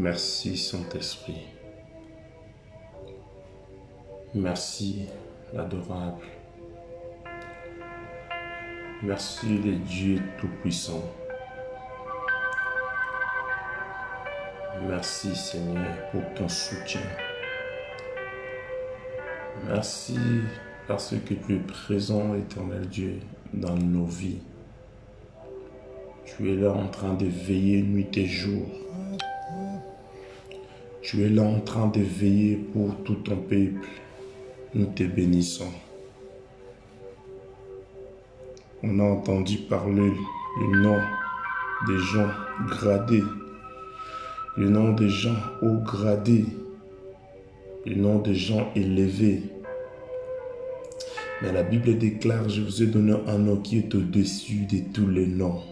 Merci Saint-Esprit. Merci l'adorable. Merci le Dieu Tout-Puissant. Merci Seigneur pour ton soutien. Merci parce que tu es présent, éternel Dieu, dans nos vies. Tu es là en train de veiller nuit et jour. Tu es là en train de veiller pour tout ton peuple. Nous te bénissons. On a entendu parler le nom des gens gradés, le nom des gens haut gradés, le nom des gens élevés. Mais la Bible déclare, je vous ai donné un nom qui est au-dessus de tous les noms.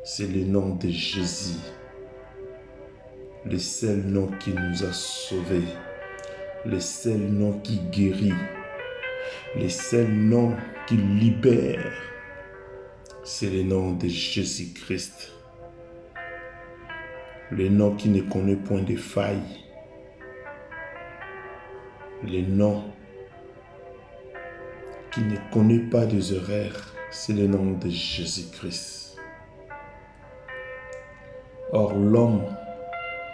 C'est le nom de Jésus. Le seul nom qui nous a sauvés. Le seul nom qui guérit. Le seul nom qui libère. C'est le nom de Jésus-Christ. Le nom qui ne connaît point de faille. Le nom qui ne connaît pas des erreurs. C'est le nom de Jésus-Christ. Or, l'homme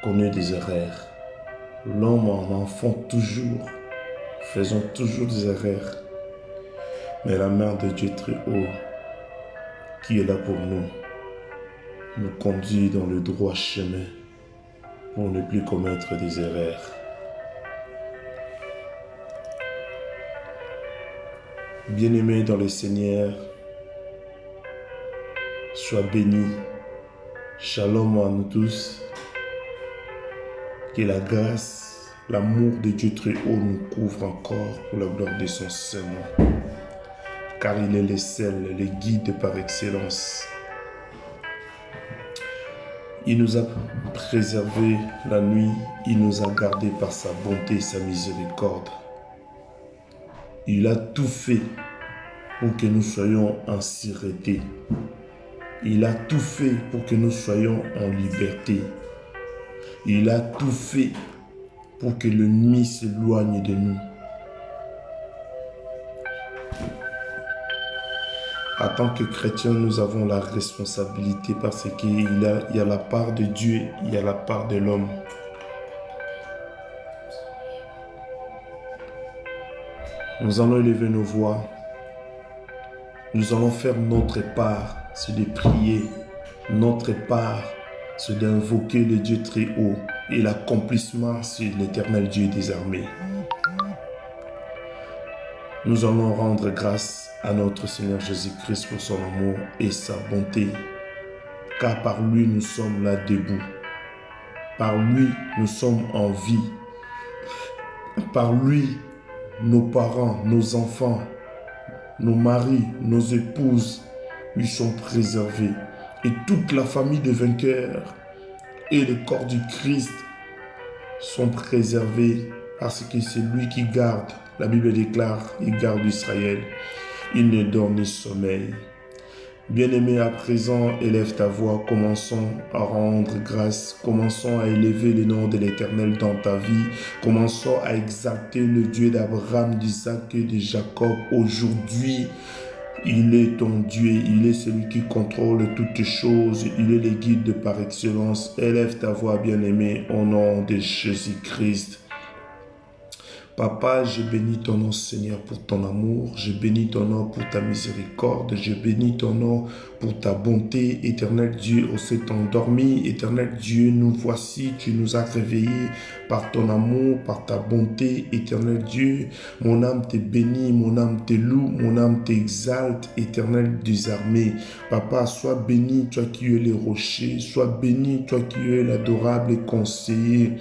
connaît des erreurs. L'homme en enfant toujours, faisant toujours des erreurs. Mais la main de Dieu très haut, qui est là pour nous, nous conduit dans le droit chemin pour ne plus commettre des erreurs. Bien-aimés dans le Seigneur, sois bénis. Shalom à nous tous. Que la grâce, l'amour de Dieu très haut nous couvre encore pour la gloire de son Saint-Nom. Car il est le seul, le guide par excellence. Il nous a préservés la nuit, il nous a gardés par sa bonté et sa miséricorde. Il a tout fait pour que nous soyons en sûreté. Il a tout fait pour que nous soyons en liberté. Il a tout fait pour que l'ennemi s'éloigne de nous. En tant que chrétiens, nous avons la responsabilité parce qu'il y a la part de Dieu, il y a la part de l'homme. Nous allons élever nos voix. Nous allons faire notre part, c'est de prier. Notre part, c'est d'invoquer le Dieu très haut. Et l'accomplissement, c'est l'éternel Dieu des armées. Nous allons rendre grâce à notre Seigneur Jésus-Christ pour son amour et sa bonté. Car par lui, nous sommes là debout. Par lui, nous sommes en vie. Par lui, nos parents, nos enfants, nos maris, nos épouses lui sont préservés. Et toute la famille des vainqueurs et le corps du Christ sont préservés parce que c'est lui qui garde. La Bible déclare, il garde Israël. Il ne dort ni sommeil. Bien-aimé, à présent, élève ta voix. Commençons à rendre grâce. Commençons à élever le nom de l'Éternel dans ta vie. Commençons à exalter le Dieu d'Abraham, d'Isaac et de Jacob. Aujourd'hui, il est ton Dieu. Il est celui qui contrôle toutes choses. Il est le guide par excellence. Élève ta voix, bien-aimé, au nom de Jésus-Christ. Papa, je bénis ton nom, Seigneur, pour ton amour. Je bénis ton nom pour ta miséricorde. Je bénis ton nom pour ta bonté. Éternel Dieu, on s'est endormi. Éternel Dieu, nous voici. Tu nous as réveillés par ton amour, par ta bonté. Éternel Dieu, mon âme te bénit, mon âme te loue, mon âme t'exalte. Éternel des armées. Papa, sois béni, toi qui es le rocher. Sois béni, toi qui es l'adorable conseiller.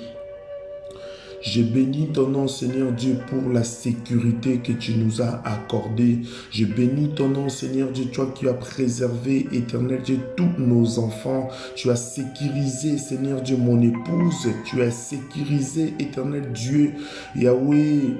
Je bénis ton nom, Seigneur Dieu, pour la sécurité que tu nous as accordée. Je bénis ton nom, Seigneur Dieu, toi qui as préservé, éternel Dieu, tous nos enfants. Tu as sécurisé, Seigneur Dieu, mon épouse. Tu as sécurisé, éternel Dieu, Yahweh,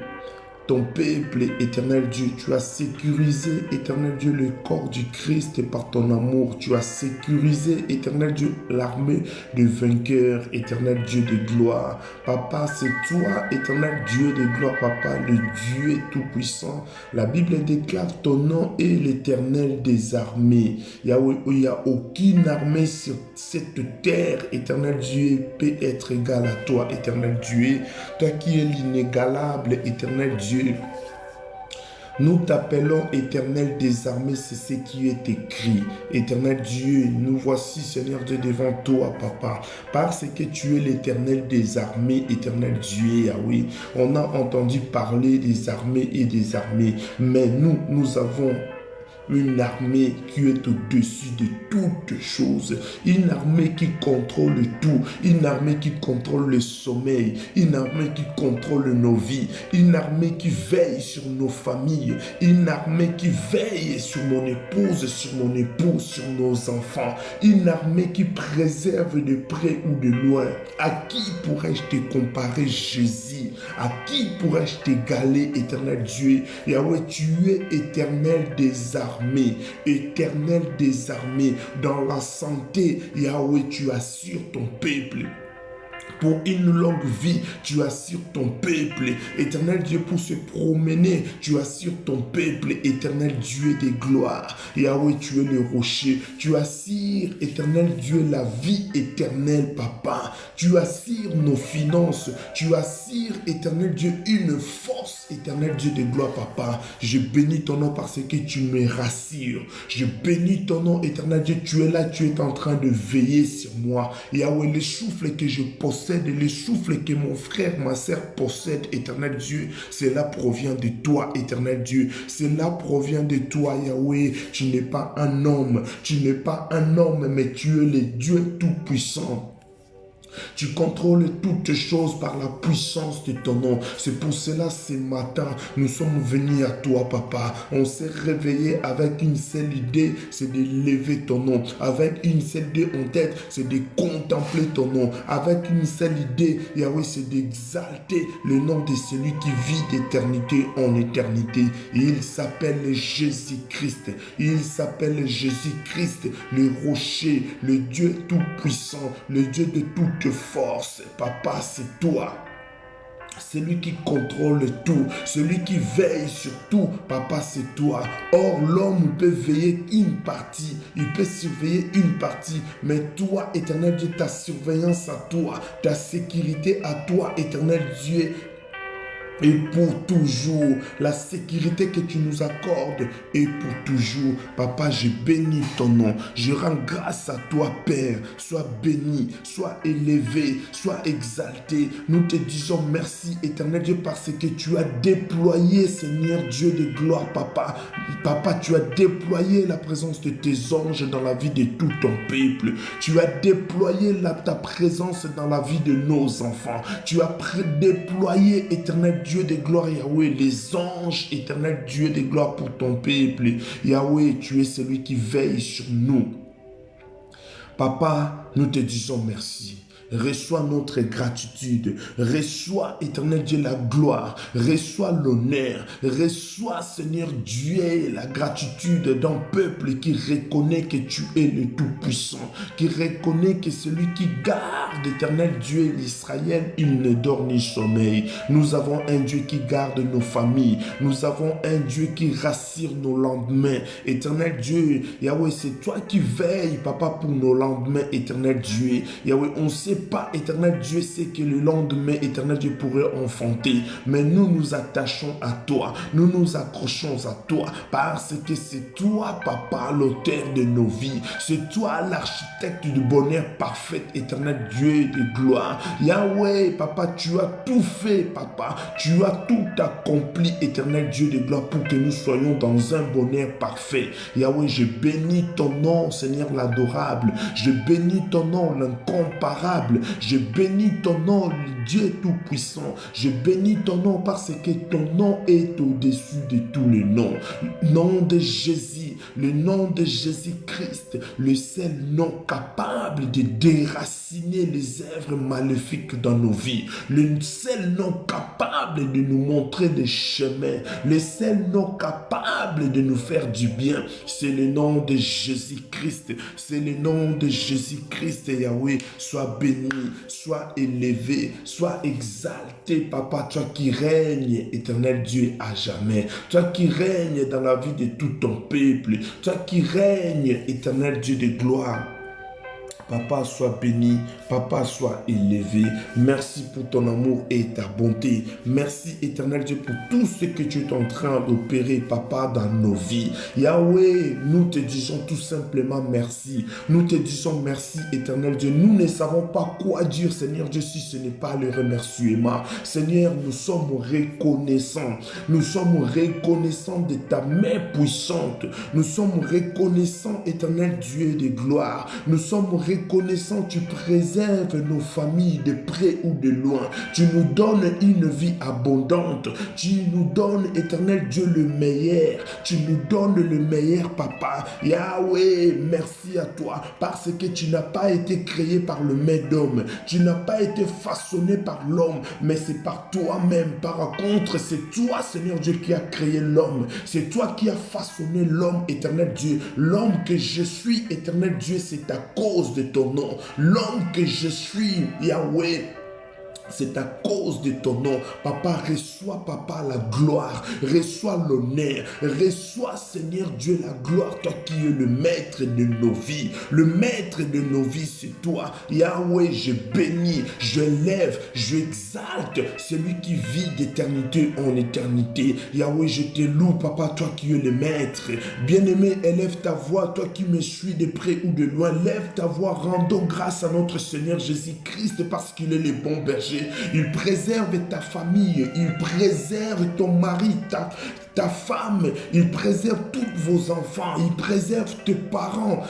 ton peuple, éternel Dieu. Tu as sécurisé, éternel Dieu, le corps du Christ par ton amour. Tu as sécurisé, éternel Dieu, l'armée de vainqueurs, éternel Dieu de gloire. Papa, c'est toi, éternel Dieu de gloire, papa, le Dieu tout-puissant. La Bible déclare ton nom est l'éternel des armées. Yahweh, il n'y a aucune armée sur cette terre, éternel Dieu, peut être égale à toi, éternel Dieu. Toi qui es l'inégalable, éternel Dieu. Nous t'appelons éternel des armées, c'est ce qui est écrit. Éternel Dieu, nous voici, Seigneur Dieu, devant toi, papa. Parce que tu es l'éternel des armées, éternel Dieu, Yahweh. On a entendu parler des armées et des armées, mais nous avons une armée qui est au-dessus de toutes choses. Une armée qui contrôle tout. Une armée qui contrôle le sommeil. Une armée qui contrôle nos vies. Une armée qui veille sur nos familles. Une armée qui veille sur mon épouse, sur mon époux, sur nos enfants. Une armée qui préserve de près ou de loin. À qui pourrais-je te comparer, Jésus? À qui pourrais-je t'égaler, éternel Dieu? Yahweh, tu es éternel des armées. Éternel des armées, dans la santé, Yahweh, tu assures ton peuple. Pour une longue vie, tu assures ton peuple. Éternel Dieu, pour se promener, tu assures ton peuple. Éternel Dieu des gloires. Yahweh, tu es le rocher. Tu assures, éternel Dieu, la vie éternelle, papa. Tu assures nos finances. Tu assures, éternel Dieu, une force, éternel Dieu de gloire, papa. Je bénis ton nom parce que tu me rassures. Je bénis ton nom, éternel Dieu. Tu es là, tu es en train de veiller sur moi. Yahweh, le souffle que je possède, le souffle que mon frère, ma sœur possède, éternel Dieu, cela provient de toi, éternel Dieu. Cela provient de toi, Yahweh. Tu n'es pas un homme. Tu n'es pas un homme, mais tu es le Dieu tout-puissant. Tu contrôles toutes choses par la puissance de ton nom. C'est pour cela, ce matin, nous sommes venus à toi, papa. On s'est réveillé avec une seule idée, c'est de lever ton nom. Avec une seule idée en tête, c'est de contempler ton nom. Avec une seule idée, Yahweh, c'est d'exalter le nom de celui qui vit d'éternité en éternité. Il s'appelle Jésus-Christ. Il s'appelle Jésus-Christ, le rocher, le Dieu tout-puissant, le Dieu de toute force. Papa, c'est toi. Celui qui contrôle tout, celui qui veille sur tout, papa, c'est toi. Or, l'homme peut veiller une partie, il peut surveiller une partie, mais toi, éternel Dieu, ta surveillance à toi, ta sécurité à toi, éternel Dieu, et pour toujours, la sécurité que tu nous accordes et pour toujours. Papa, je bénis ton nom. Je rends grâce à toi, Père. Sois béni, sois élevé, sois exalté. Nous te disons merci, éternel Dieu, parce que tu as déployé, Seigneur Dieu de gloire, Papa. Papa, tu as déployé la présence de tes anges dans la vie de tout ton peuple. Tu as déployé ta présence dans la vie de nos enfants. Tu as déployé, éternel Dieu de gloire, Yahweh, les anges, éternel Dieu de gloire pour ton peuple. Yahweh, tu es celui qui veille sur nous. Papa, nous te disons merci. Reçois notre gratitude, reçois, éternel Dieu, la gloire, reçois l'honneur, reçois, Seigneur Dieu, la gratitude d'un peuple qui reconnaît que tu es le Tout-Puissant, qui reconnaît que celui qui garde, éternel Dieu, l'Israël, il ne dort ni sommeil. Nous avons un Dieu qui garde nos familles, nous avons un Dieu qui rassure nos lendemains. Éternel Dieu, Yahweh, c'est toi qui veilles, Papa, pour nos lendemains, éternel Dieu. Yahweh, on sait pas, éternel Dieu, c'est que le lendemain, éternel Dieu, pourrait enfanter. Mais nous nous attachons à toi. Nous nous accrochons à toi. Parce que c'est toi, Papa, l'auteur de nos vies. C'est toi, l'architecte du bonheur parfait, éternel Dieu de gloire. Yahweh, Papa, tu as tout fait, Papa. Tu as tout accompli, éternel Dieu de gloire, pour que nous soyons dans un bonheur parfait. Yahweh, je bénis ton nom, Seigneur l'adorable. Je bénis ton nom, l'incomparable. Je bénis ton nom, Dieu tout-puissant. Je bénis ton nom parce que ton nom est au-dessus de tous les noms. Nom de Jésus, le nom de Jésus-Christ, le seul nom capable de déraciner les œuvres maléfiques dans nos vies, le seul nom capable de nous montrer des chemins, le seul nom capable de nous faire du bien, c'est le nom de Jésus-Christ, c'est le nom de Jésus-Christ. Yahweh, sois béni, sois élevé, sois exalté, Papa, toi qui règnes, éternel Dieu, à jamais, toi qui règnes dans la vie de tout ton peuple, toi qui règnes, éternel Dieu de gloire. Papa, sois béni, Papa, sois élevé. Merci pour ton amour et ta bonté. Merci, éternel Dieu, pour tout ce que tu es en train d'opérer, Papa, dans nos vies. Yahweh, nous te disons tout simplement merci. Nous te disons merci, éternel Dieu. Nous ne savons pas quoi dire, Seigneur Dieu, si ce n'est pas le remerciement. Seigneur, nous sommes reconnaissants. Nous sommes reconnaissants de ta main puissante. Nous sommes reconnaissants, éternel Dieu de gloire. Nous sommes reconnaissant, tu préserves nos familles de près ou de loin. Tu nous donnes une vie abondante. Tu nous donnes, éternel Dieu, le meilleur. Tu nous donnes le meilleur, Papa. Yahweh, merci à toi parce que tu n'as pas été créé par le main d'homme. Tu n'as pas été façonné par l'homme, mais c'est par toi-même. Par contre, c'est toi, Seigneur Dieu, qui a créé l'homme. C'est toi qui as façonné l'homme, éternel Dieu. L'homme que je suis, éternel Dieu, c'est à cause de ton nom. L'homme que je suis, Yahweh, c'est à cause de ton nom. Papa, reçois, Papa, la gloire, reçois l'honneur, reçois, Seigneur Dieu, la gloire, toi qui es le maître de nos vies. Le maître de nos vies, c'est toi. Yahweh, je bénis, je lève, je exalte celui qui vit d'éternité en éternité. Yahweh, je te loue, Papa, toi qui es le maître. Bien-aimé, élève ta voix, toi qui me suis de près ou de loin. Lève ta voix, rendons grâce à notre Seigneur Jésus-Christ parce qu'il est le bon berger. Il préserve ta famille, il préserve ton mari, ta femme, il préserve tous vos enfants, il préserve tes parents.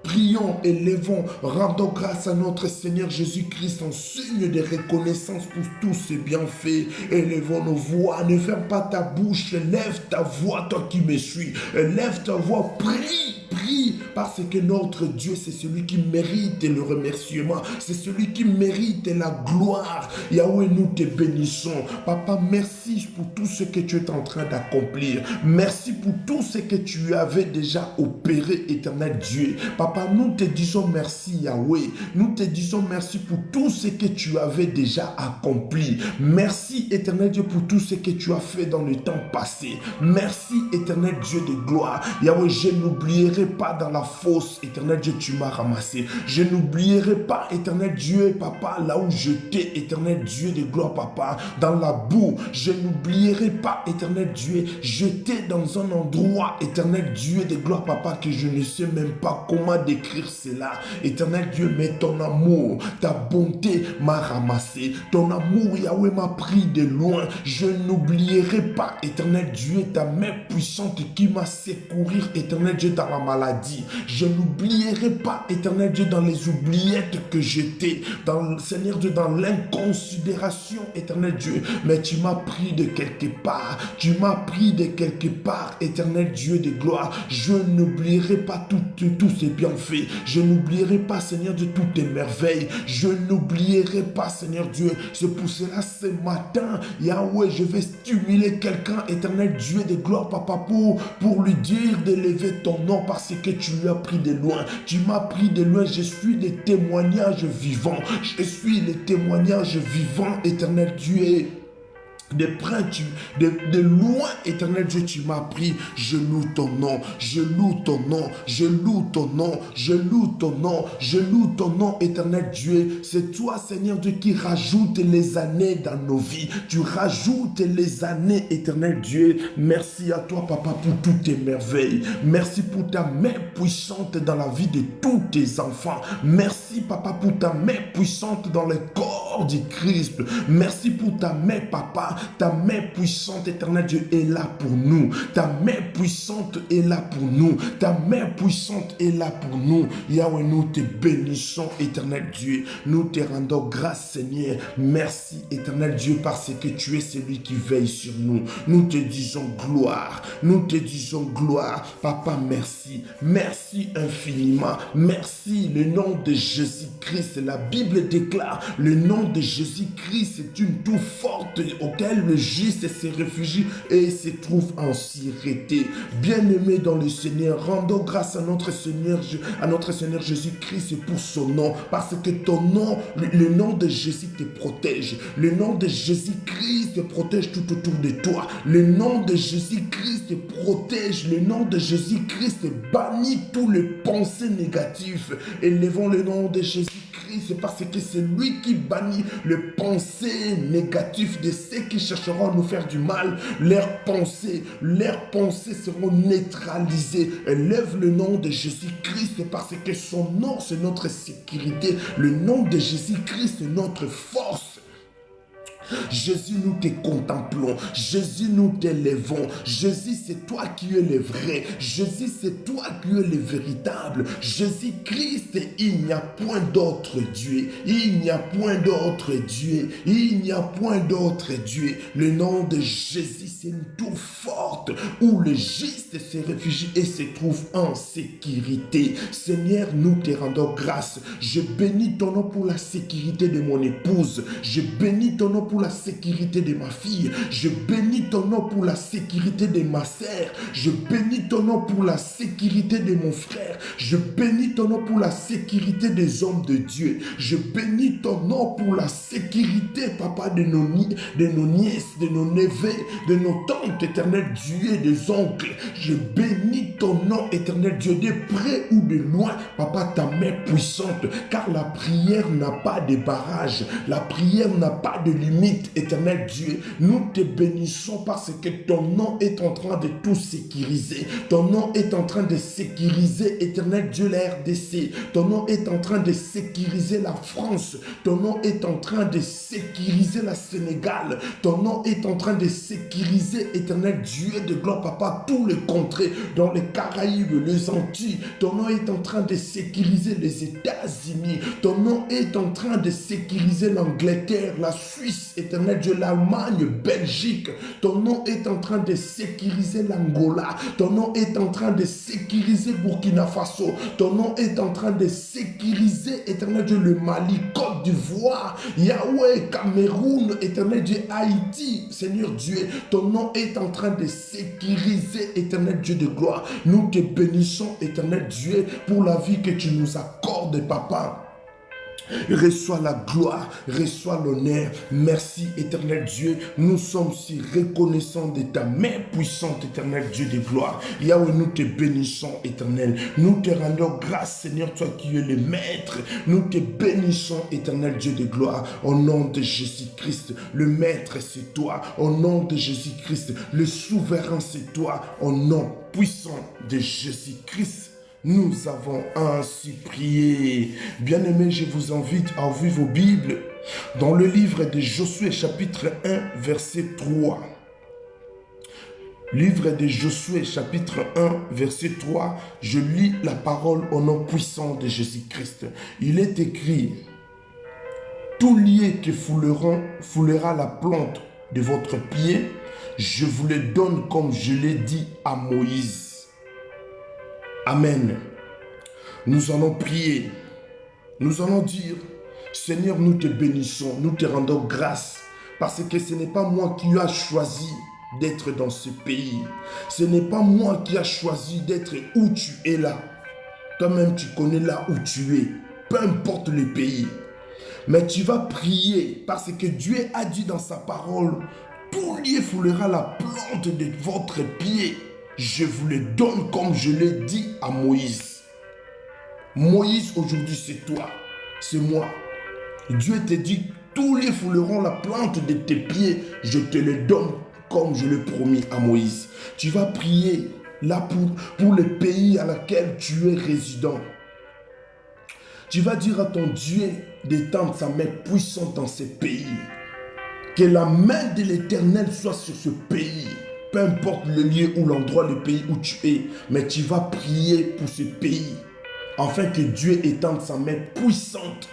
Prions, élevons, rendons grâce à notre Seigneur Jésus-Christ en signe de reconnaissance pour tous ses bienfaits. Élevons nos voix, ne ferme pas ta bouche, lève ta voix, toi qui me suis. Lève ta voix, prie. Prie, parce que notre Dieu, c'est celui qui mérite le remerciement, c'est celui qui mérite la gloire. Yahweh, nous te bénissons. Papa, merci pour tout ce que tu es en train d'accomplir. Merci pour tout ce que tu avais déjà opéré, éternel Dieu. Papa, nous te disons merci, Yahweh. Nous te disons merci pour tout ce que tu avais déjà accompli. Merci, éternel Dieu, pour tout ce que tu as fait dans le temps passé. Merci, éternel Dieu de gloire. Yahweh, je n'oublierai pas dans la fosse, éternel Dieu, tu m'as ramassé. Je n'oublierai pas, éternel Dieu, Papa, là où j'étais, éternel Dieu de gloire, Papa, dans la boue. Je n'oublierai pas, éternel Dieu, j'étais dans un endroit, éternel Dieu de gloire, Papa, que je ne sais même pas comment décrire cela. Éternel Dieu, mais ton amour, ta bonté m'a ramassé. Ton amour, Yahweh, m'a pris de loin. Je n'oublierai pas, éternel Dieu, ta main puissante qui m'a secouru, éternel Dieu, dans la maladie. Je n'oublierai pas, éternel Dieu, dans les oubliettes que j'étais, dans, Seigneur Dieu, dans l'inconsidération, éternel Dieu, mais tu m'as pris de quelque part, tu m'as pris de quelque part, éternel Dieu de gloire. Je n'oublierai pas tous ces bienfaits, je n'oublierai pas, Seigneur Dieu, toutes tes merveilles, je n'oublierai pas, Seigneur Dieu. C'est pour cela, ce matin, Yahweh, je vais stimuler quelqu'un, éternel Dieu de gloire, Papa, pour lui dire d'élever ton nom, parce que tu lui as pris de loin. Tu m'as pris de loin. Je suis le témoignage vivant. Je suis le témoignage vivant, éternel Dieu. De loin, éternel Dieu, tu m'as pris. Je loue ton nom, je loue ton nom, je loue ton nom, je loue ton nom, je loue ton nom, éternel Dieu. C'est toi, Seigneur Dieu, qui rajoute les années dans nos vies. Tu rajoutes les années, éternel Dieu. Merci à toi, Papa, pour toutes tes merveilles. Merci pour ta main puissante dans la vie de tous tes enfants. Merci, Papa, pour ta main puissante dans le corps corps du Christ. Merci pour ta main, Papa. Ta main puissante, éternel Dieu, est là pour nous. Ta main puissante est là pour nous. Ta main puissante est là pour nous. Yahweh, nous te bénissons, éternel Dieu. Nous te rendons grâce, Seigneur. Merci, éternel Dieu, parce que tu es celui qui veille sur nous. Nous te disons gloire. Nous te disons gloire. Papa, merci. Merci infiniment. Merci. Le nom de Jésus-Christ, la Bible déclare, le nom de Jésus-Christ est une tour forte auquel le juste se réfugie et se trouve en sûreté. Bien-aimé dans le Seigneur, rendons grâce à notre Seigneur Jésus-Christ pour son nom, parce que ton nom, le nom de Jésus te protège. Le nom de Jésus-Christ te protège tout autour de toi. Le nom de Jésus-Christ te protège. Le nom de Jésus-Christ bannit tous les pensées négatives. Élevons le nom de Jésus-Christ parce que c'est lui qui bannit les pensées négatives de ceux qui chercheront à nous faire du mal. Leurs pensées seront neutralisées. Élève le nom de Jésus-Christ parce que son nom, c'est notre sécurité. Le nom de Jésus-Christ, c'est notre force. Jésus, nous te contemplons. Jésus, nous t'élevons. Jésus, c'est toi qui es le vrai. Jésus, c'est toi qui es le véritable. Jésus-Christ, il n'y a point d'autre Dieu. Il n'y a point d'autre Dieu. Il n'y a point d'autre Dieu. Le nom de Jésus, c'est une tour forte où le juste se réfugie et se trouve en sécurité. Seigneur, nous te rendons grâce. Je bénis ton nom pour la sécurité de mon épouse. Je bénis ton nom pour la sécurité de ma fille. Je bénis ton nom pour la sécurité de ma sœur. Je bénis ton nom pour la sécurité de mon frère. Je bénis ton nom pour la sécurité des hommes de Dieu. Je bénis ton nom pour la sécurité, Papa, de nos nièces, de nos neveux, de nos tantes, éternel Dieu, et des oncles. Je bénis ton nom, éternel Dieu, de près ou de loin, Papa, ta main puissante, car la prière n'a pas de barrage. La prière n'a pas de limite. Éternel Dieu, nous te bénissons parce que ton nom est en train de tout sécuriser. Ton nom est en train de sécuriser, éternel Dieu, la RDC. Ton nom est en train de sécuriser la France. Ton nom est en train de sécuriser la Sénégal. Ton nom est en train de sécuriser, éternel Dieu de gloire, Papa, tous les contrées, dans les Caraïbes, les Antilles. Ton nom est en train de sécuriser les États-Unis. Ton nom est en train de sécuriser l'Angleterre, la Suisse, éternel Dieu, l'Allemagne, Belgique. Ton nom est en train de sécuriser l'Angola. Ton nom est en train de sécuriser Burkina Faso. Ton nom est en train de sécuriser, éternel Dieu, le Mali, Côte d'Ivoire, Yahweh, Cameroun, éternel Dieu, Haïti. Seigneur Dieu, ton nom est en train de sécuriser, éternel Dieu de gloire. Nous te bénissons, éternel Dieu, pour la vie que tu nous accordes, Papa. Reçois la gloire, reçois l'honneur. Merci, éternel Dieu. Nous sommes si reconnaissants de ta main puissante, éternel Dieu de gloire. Yahweh, nous te bénissons, éternel. Nous te rendons grâce, Seigneur, toi qui es le maître. Nous te bénissons, éternel Dieu de gloire. Au nom de Jésus-Christ, le maître, c'est toi. Au nom de Jésus-Christ, le souverain, c'est toi. Au nom puissant de Jésus-Christ, nous avons ainsi prié. Bien-aimés, je vous invite à ouvrir vos Bibles dans le livre de Josué, chapitre 1, verset 3. Livre de Josué, chapitre 1, verset 3. Je lis la parole au nom puissant de Jésus-Christ. Il est écrit: tout lieu que foulera la plante de votre pied, je vous le donne comme je l'ai dit à Moïse. Amen. Nous allons prier. Nous allons dire: Seigneur, nous te bénissons, nous te rendons grâce, parce que ce n'est pas moi qui ai choisi d'être dans ce pays. Ce n'est pas moi qui ai choisi d'être où tu es là. Toi-même, tu connais là où tu es, peu importe le pays. Mais tu vas prier, parce que Dieu a dit dans sa parole: tout lieu foulera la plante de votre pied, je vous le donne comme je l'ai dit à Moïse. Moïse, aujourd'hui, c'est toi, c'est moi. Dieu te dit: tous les fouleront la plante de tes pieds, je te le donne comme je l'ai promis à Moïse. Tu vas prier là pour le pays à laquelle tu es résident. Tu vas dire à ton Dieu d'étendre sa main puissante dans ces pays. Que la main de l'Éternel soit sur ce pays. Peu importe le lieu ou l'endroit, le pays où tu es. Mais tu vas prier pour ce pays. Afin que Dieu étende sa main puissante.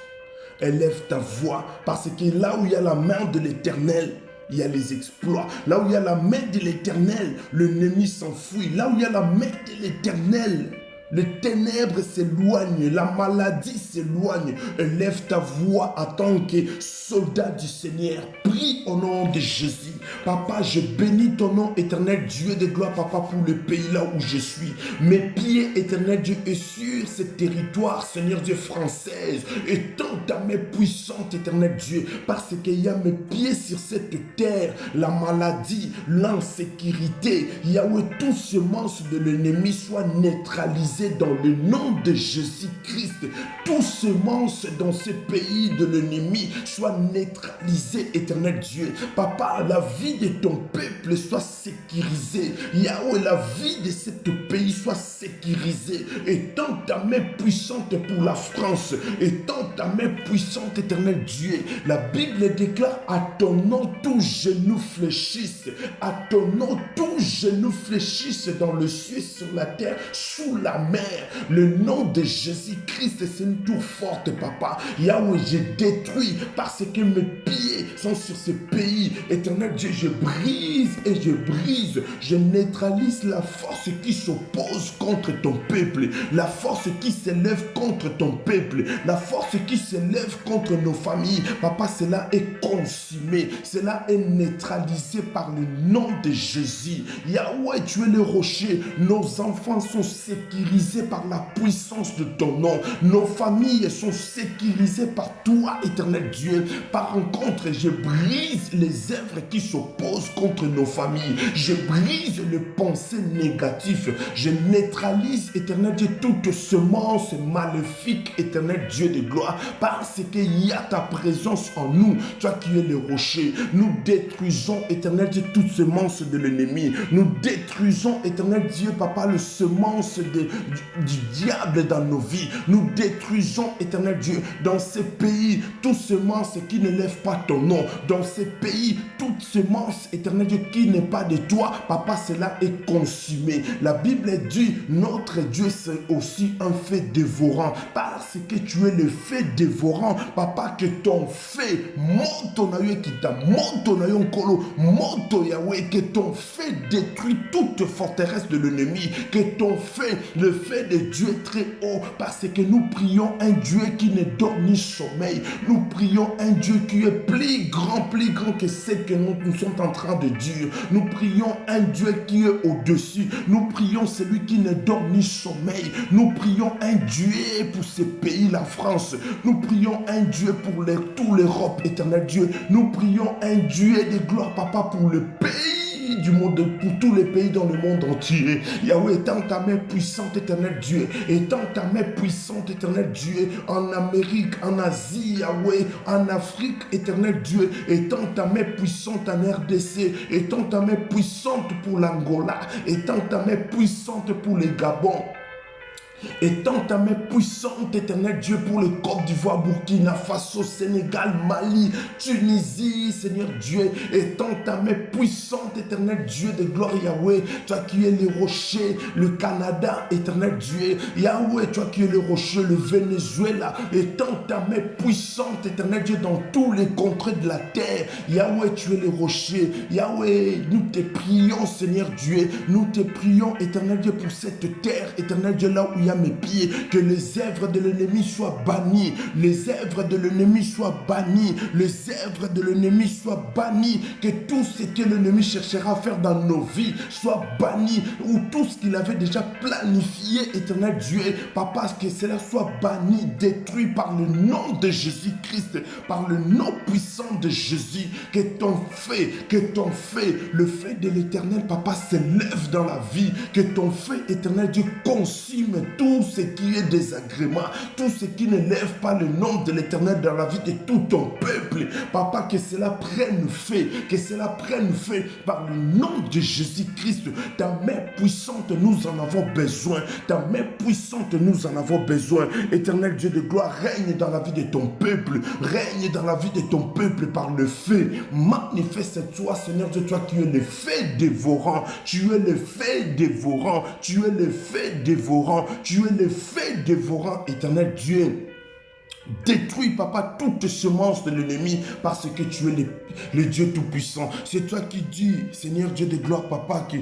Élève ta voix. Parce que là où il y a la main de l'Éternel, il y a les exploits. Là où il y a la main de l'Éternel, l'ennemi s'enfuit. Là où il y a la main de l'Éternel, les ténèbres s'éloignent, la maladie s'éloigne. Élève ta voix en tant que soldat du Seigneur. Prie au nom de Jésus. Papa, je bénis ton nom éternel, Dieu de gloire, papa, pour le pays là où je suis. Mes pieds, éternel Dieu, et sur ce territoire, Seigneur Dieu, française. Étends ta main puissante, éternel Dieu, parce qu'il y a mes pieds sur cette terre, la maladie, l'insécurité. Yahweh, tout semence de l'ennemi soit neutralisé dans le nom de Jésus-Christ. Tout semence dans ce pays de l'ennemi soit neutralisé, éternel Dieu. Papa, la vie de ton peuple soit sécurisée. Yahweh, la vie de ce pays soit sécurisée. Étends ta main puissante pour la France. Étends ta main puissante, éternel Dieu. La Bible déclare à ton nom tout genou fléchisse. À ton nom tout genou fléchisse dans le ciel, sur la terre, sous la mer. Le nom de Jésus-Christ, c'est une tour forte, papa. Yahweh, je détruis parce que mes pieds sont sur ce pays. Éternel Dieu, je brise et je brise. Je neutralise la force qui s'oppose contre ton peuple. La force qui s'élève contre ton peuple. La force qui s'élève contre nos familles. Papa, cela est consumé. Cela est neutralisé par le nom de Jésus. Yahweh, tu es le rocher. Nos enfants sont sécurisés par la puissance de ton nom. Nos familles sont sécurisées par toi, éternel Dieu. Par rencontre, je brise les œuvres qui s'opposent contre nos familles. Je brise les pensées négatives. Je neutralise, éternel Dieu, toute semence maléfique, éternel Dieu de gloire, parce qu'il y a ta présence en nous. Toi qui es le rocher, nous détruisons, éternel Dieu, toute semence de l'ennemi. Nous détruisons, éternel Dieu, papa, le semence du diable dans nos vies. Nous détruisons, éternel Dieu, dans ces pays, toute semence qui ne lève pas ton nom. Dans ces pays, toute semence, éternel Dieu, qui n'est pas de toi, papa, cela est consumé. La Bible dit, notre Dieu, c'est aussi un fait dévorant. Parce que tu es le fait dévorant, papa, que ton fait, monte Yahweh, qui t'a monte Yahweh, monte Yahweh, que ton fait détruit toute forteresse de l'ennemi, que ton fait, le fait de Dieu est très haut, parce que nous prions un Dieu qui ne dort ni sommeil. Nous prions un Dieu qui est plus grand que ce que nous sommes en train de dire. Nous prions un Dieu qui est au-dessus. Nous prions celui qui ne dort ni sommeil. Nous prions un Dieu pour ce pays, la France. Nous prions un Dieu pour toute l'Europe, éternel Dieu. Nous prions un Dieu de gloire, papa, pour le pays du monde, pour tous les pays dans le monde entier. Yahweh, étends ta main puissante, éternel Dieu. Étends ta main puissante, éternel Dieu, en Amérique, en Asie, Yahweh, en Afrique, éternel Dieu. Étends ta main puissante en RDC. Étends ta main puissante pour l'Angola. Étends ta main puissante pour le Gabon. Étends ta main puissante, éternel Dieu, pour le Côte d'Ivoire, Burkina Faso, Sénégal, Mali, Tunisie, Seigneur Dieu. Étends ta main puissante, éternel Dieu de gloire, Yahweh. Toi qui es le rocher, le Canada, éternel Dieu. Yahweh, toi qui es le rocher, le Venezuela. Étends ta main puissante, éternel Dieu, dans tous les contrées de la terre. Yahweh, tu es le rocher. Yahweh, nous te prions, Seigneur Dieu. Nous te prions, éternel Dieu, pour cette terre, éternel Dieu, là où il y a mes pieds, que les œuvres de l'ennemi soient bannies, les œuvres de l'ennemi soient bannies, les œuvres de l'ennemi soient bannies, que tout ce que l'ennemi cherchera à faire dans nos vies soit banni, ou tout ce qu'il avait déjà planifié, éternel Dieu, papa, que cela soit banni, détruit par le nom de Jésus-Christ, par le nom puissant de Jésus, que ton fait, le fait de l'éternel, papa, s'élève dans la vie, que ton fait, éternel Dieu, consume tout ce qui est désagrément, tout ce qui ne lève pas le nom de l'Éternel dans la vie de tout ton peuple. Papa, que cela prenne fait, que cela prenne fait par le nom de Jésus-Christ. Ta main puissante, nous en avons besoin. Ta main puissante, nous en avons besoin. Éternel Dieu de gloire, règne dans la vie de ton peuple. Règne dans la vie de ton peuple par le feu. Manifeste-toi, Seigneur Dieu, toi qui es le feu dévorant. Tu es le feu dévorant. Tu es le feu dévorant. Tu es le feu dévorant, Éternel Dieu. Détruis, Papa, toute semence de l'ennemi parce que tu es le Dieu Tout-Puissant. C'est toi qui dis, Seigneur Dieu de gloire, Papa, que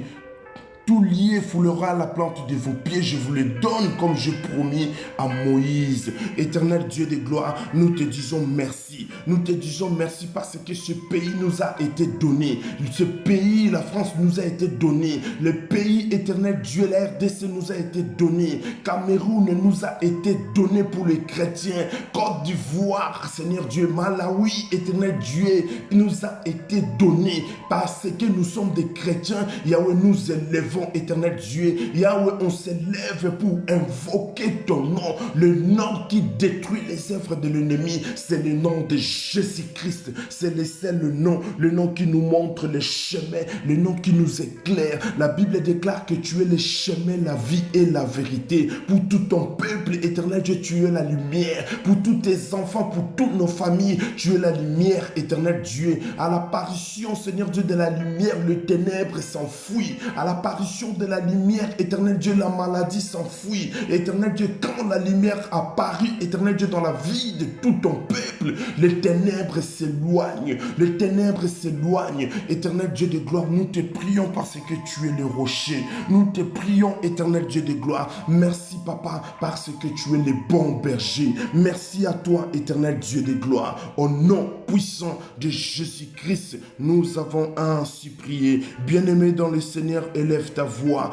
tout lié foulera à la plante de vos pieds, je vous le donne comme je promis à Moïse. Éternel Dieu de gloire, nous te disons merci. Nous te disons merci parce que ce pays nous a été donné. Ce pays, la France, nous a été donné. Le pays, Éternel Dieu, la RDC nous a été donné. Cameroun nous a été donné pour les chrétiens. Côte d'Ivoire, Seigneur Dieu, Malawi, Éternel Dieu, nous a été donné parce que nous sommes des chrétiens. Yahweh, nous élèvons. Éternel Dieu, Yahweh, on s'élève pour invoquer ton nom, le nom qui détruit les œuvres de l'ennemi, c'est le nom de Jésus-Christ, c'est le nom qui nous montre le chemin, le nom qui nous éclaire. La Bible déclare que tu es le chemin, la vie et la vérité. Pour tout ton peuple, Éternel Dieu, tu es la lumière. Pour tous tes enfants, pour toutes nos familles, tu es la lumière, Éternel Dieu. À l'apparition, Seigneur Dieu, de la lumière, le ténèbre s'enfuit. À l'apparition de la lumière, Éternel Dieu, la maladie s'enfuit. Éternel Dieu, quand la lumière apparut, Éternel Dieu, dans la vie de tout ton peuple, les ténèbres s'éloignent. Les ténèbres s'éloignent. Éternel Dieu de gloire, nous te prions parce que tu es le rocher. Nous te prions, Éternel Dieu de gloire. Merci, Papa, parce que tu es le bon berger. Merci à toi, Éternel Dieu de gloire. Au nom puissant de Jésus-Christ, nous avons ainsi prié. Bien-aimé dans le Seigneur, élève ta voix,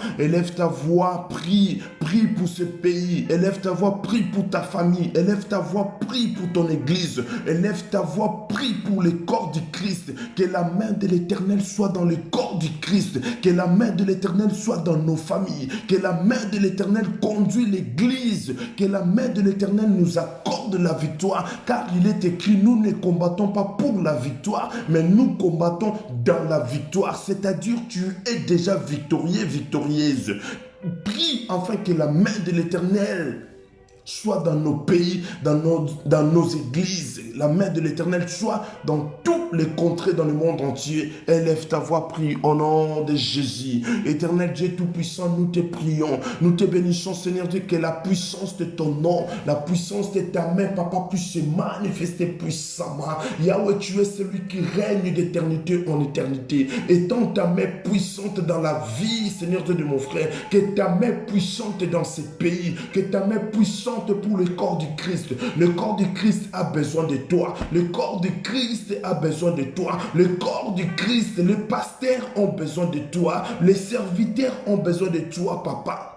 prie pour ce pays, élève ta voix, prie pour ta famille, élève ta voix, prie pour ton église, élève ta voix, prie pour le corps du Christ, que la main de l'Éternel soit dans le corps du Christ, que la main de l'Éternel soit dans nos familles, que la main de l'Éternel conduit l'église, que la main de l'Éternel nous accorde la victoire, car il est écrit, nous ne combattons pas pour la victoire, mais nous combattons dans la victoire, c'est-à-dire tu es déjà victorieux, victorieuse. Prie afin que la main de l'Éternel soit dans nos pays, dans nos églises. La main de l'Éternel soit dans tous les contrées dans le monde entier. Élève ta voix, prie au nom de Jésus. Éternel Dieu Tout-Puissant, nous te prions. Nous te bénissons, Seigneur Dieu, que la puissance de ton nom, la puissance de ta main, Papa, puisse se manifester puissamment. Yahweh, tu es celui qui règne d'éternité en éternité. Étends ta main puissante dans la vie, Seigneur Dieu de mon frère, que ta main puissante dans ce pays, que ta main puissante pour le corps du Christ. Le corps du Christ a besoin de toi. Le corps du Christ a besoin de toi. Le corps du Christ, les pasteurs ont besoin de toi. Les serviteurs ont besoin de toi, Papa.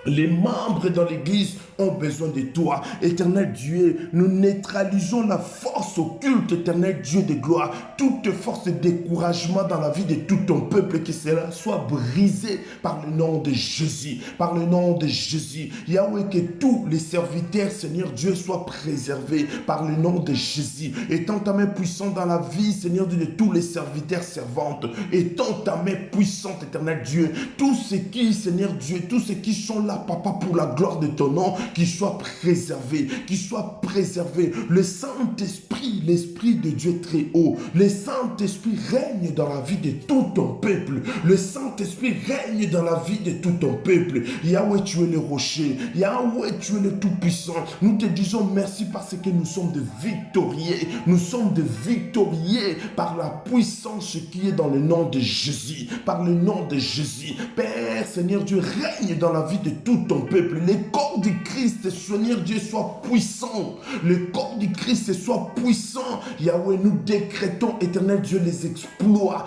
Les membres dans l'église ont besoin de toi. Éternel Dieu, nous neutralisons la force occulte, éternel Dieu de gloire. Toute force de découragement dans la vie de tout ton peuple, que cela soit brisé par le nom de Jésus. Par le nom de Jésus. Yahweh, que tous les serviteurs, Seigneur Dieu, soient préservés par le nom de Jésus. Étends ta main puissante dans la vie, Seigneur Dieu, de tous les serviteurs servantes. Étends ta main puissante, éternel Dieu. Tous ceux qui, Seigneur Dieu, tous ceux qui sont là, Papa, pour la gloire de ton nom, qu'ils soient préservés, qu'ils soient préservés. Le Saint-Esprit, l'Esprit de Dieu très haut, le Saint-Esprit règne dans la vie de tout ton peuple. Le Saint-Esprit règne dans la vie de tout ton peuple. Yahweh, tu es le rocher. Yahweh, tu es le Tout-Puissant. Nous te disons merci parce que nous sommes de victorieux. Nous sommes de victorieux par la puissance qui est dans le nom de Jésus. Par le nom de Jésus. Père, Seigneur Dieu, règne dans la vie de tout ton peuple. Le corps du Christ, Seigneur Dieu, soit puissant. Le corps du Christ soit puissant. Yahweh, nous décrétons, éternel Dieu, les exploits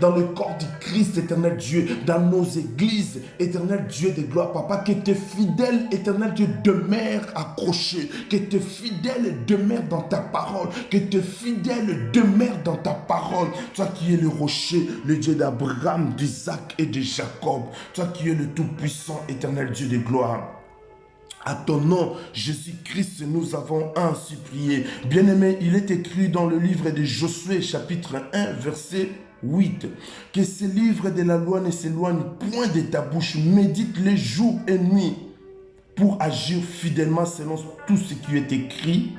dans le corps du Christ, éternel Dieu, dans nos églises, éternel Dieu de gloire, Papa, que tes fidèles, éternel Dieu, demeurent accrochés, que tes fidèles demeurent dans ta parole, que tes fidèles demeurent dans ta parole. Toi qui es le rocher, le Dieu d'Abraham, d'Isaac et de Jacob, toi qui es le Tout-Puissant, Tout-Puissant, éternel Dieu de gloire. À ton nom, Jésus-Christ, nous avons ainsi prié. Bien-aimé, il est écrit dans le livre de Josué, chapitre 1, verset 8, que ce livre de la loi ne s'éloigne point de ta bouche, médite-les jour et nuit pour agir fidèlement selon tout ce qui est écrit,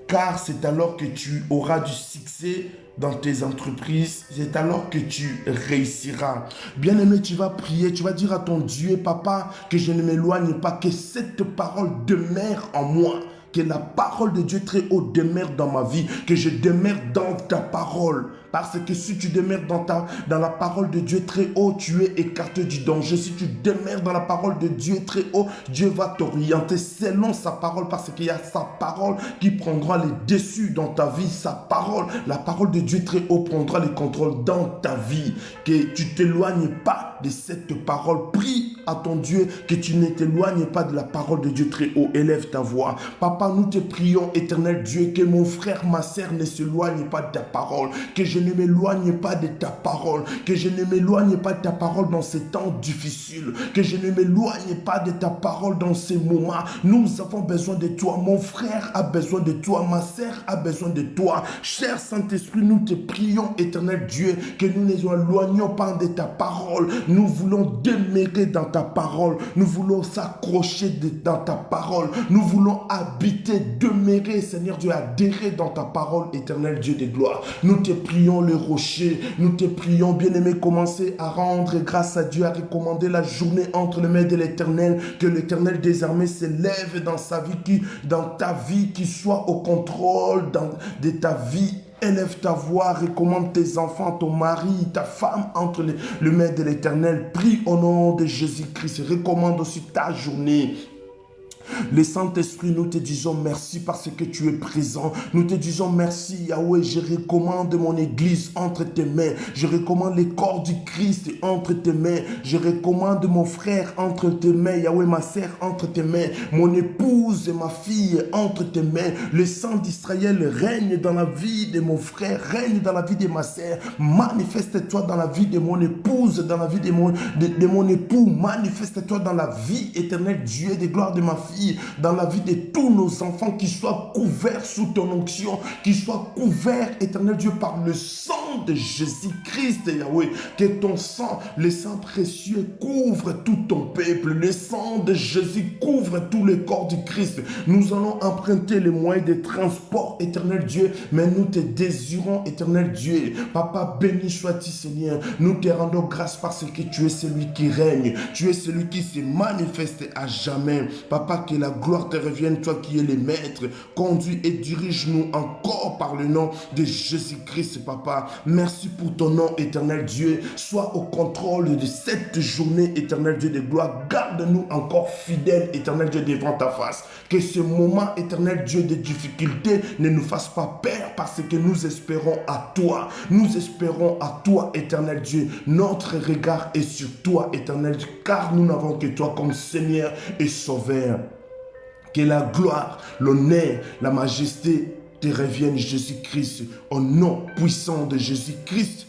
car c'est alors que tu auras du succès dans tes entreprises, c'est alors que tu réussiras. Bien-aimé, tu vas prier, tu vas dire à ton Dieu, papa, que je ne m'éloigne pas, que cette parole demeure en moi, que la parole de Dieu très haut demeure dans ma vie, que je demeure dans ta parole. Parce que si tu demeures dans la parole de Dieu très haut, tu es écarté du danger. Si tu demeures dans la parole de Dieu très haut, Dieu va t'orienter selon sa parole, parce qu'il y a sa parole qui prendra les dessus dans ta vie. Sa parole, la parole de Dieu très haut prendra le contrôle dans ta vie. Que tu ne t'éloignes pas de cette parole. Prie à ton Dieu que tu ne t'éloignes pas de la parole de Dieu très haut. Élève ta voix. Papa, nous te prions, éternel Dieu, que mon frère, ma sœur ne s'éloigne pas de ta parole. Que je ne m'éloigne pas de ta parole. Que je ne m'éloigne pas de ta parole dans ces temps difficiles. Que je ne m'éloigne pas de ta parole dans ces moments. Nous avons besoin de toi. Mon frère a besoin de toi. Ma sœur a besoin de toi. Cher Saint-Esprit, nous te prions, éternel Dieu, que nous ne nous éloignions pas de ta parole. Nous voulons demeurer dans ta parole. Nous voulons s'accrocher dans ta parole. Nous voulons habiter, demeurer, Seigneur Dieu, adhérer dans ta parole, éternel Dieu de gloire. Nous te prions, le rocher. Nous te prions, bien-aimé, commencer à rendre grâce à Dieu, à recommander la journée entre les mains de l'éternel. Que l'éternel désormais s'élève dans sa vie, dans ta vie, qui soit au contrôle de ta vie. Élève ta voix, recommande tes enfants, ton mari, ta femme entre les mains de l'éternel. Prie au nom de Jésus-Christ. Recommande aussi ta journée. Le Saint-Esprit, nous te disons merci parce que tu es présent. Nous te disons merci, Yahweh. Je recommande mon église entre tes mains. Je recommande les corps du Christ entre tes mains. Je recommande mon frère entre tes mains. Yahweh, ma sœur entre tes mains. Mon épouse et ma fille entre tes mains. Le sang d'Israël règne dans la vie de mon frère, règne dans la vie de ma sœur. Manifeste-toi dans la vie de mon épouse, dans la vie de mon époux. Manifeste-toi dans la vie éternelle, Dieu de gloire de ma fille. Dans la vie de tous nos enfants, qui soient couverts sous ton onction, qui soient couverts, éternel Dieu, par le sang de Jésus-Christ, Yahweh. Que ton sang, le sang précieux, couvre tout ton peuple. Le sang de Jésus couvre tout le corps du Christ. Nous allons emprunter les moyens de transport, éternel Dieu, mais nous te désirons, éternel Dieu. Papa, béni sois-tu, Seigneur. Nous te rendons grâce parce que tu es celui qui règne. Tu es celui qui se manifeste à jamais. Papa, que la gloire te revienne, toi qui es le maître. Conduis et dirige-nous encore par le nom de Jésus-Christ, Papa. Merci pour ton nom, éternel Dieu. Sois au contrôle de cette journée, éternel Dieu de gloire. Garde-nous encore fidèles, éternel Dieu, devant ta face. Que ce moment, éternel Dieu, de difficulté ne nous fasse pas peur, parce que nous espérons à toi. Nous espérons à toi, éternel Dieu. Notre regard est sur toi, éternel Dieu, car nous n'avons que toi comme Seigneur et Sauveur. Que la gloire, l'honneur, la majesté te reviennent, Jésus-Christ. Au nom puissant de Jésus-Christ,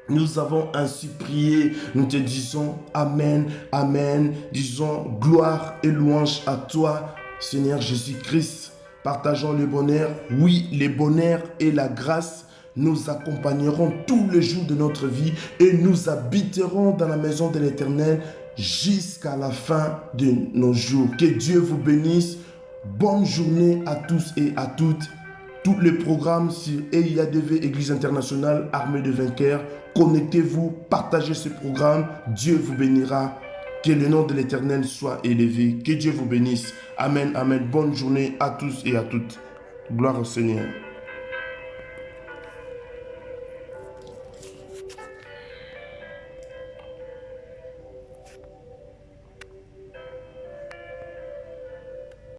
nous avons ainsi prié. Nous te disons Amen, Amen. Disons gloire et louange à toi, Seigneur Jésus-Christ. Partageons le bonheur. Oui, le bonheur et la grâce nous accompagneront tous les jours de notre vie et nous habiterons dans la maison de l'Éternel jusqu'à la fin de nos jours. Que Dieu vous bénisse. Bonne journée à tous et à toutes. Tous les programmes sur EIADV, Église internationale, Armée de vainqueurs. Connectez-vous, partagez ce programme. Dieu vous bénira. Que le nom de l'Éternel soit élevé. Que Dieu vous bénisse. Amen, amen. Bonne journée à tous et à toutes. Gloire au Seigneur.